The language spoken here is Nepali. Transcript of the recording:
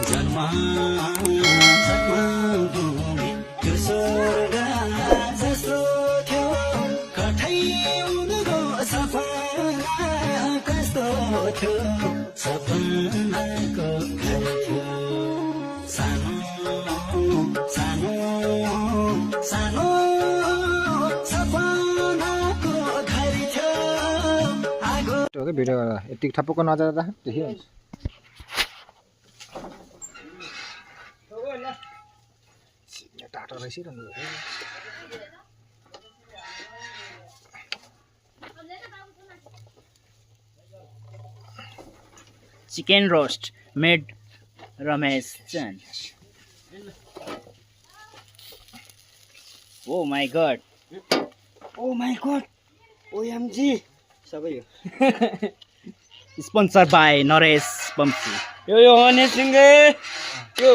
जन्म जन्मभूमि त्यो स्वर्ग जस्तो थियो कठै उनको सपना कस्तो थियो सपनाको घर थियो सानो सानो सानो सपनाको घर थियो आगो त्यो भिडियो यति ठप्पको नजर राख देखिहाल्छ टाटा रहेछ र Chicken roast made Ramesh Chan. Oh my god. Oh my god. OMG. सबै हो Sponsored by Naresh Bamsi. यो हो नेसिंगे यो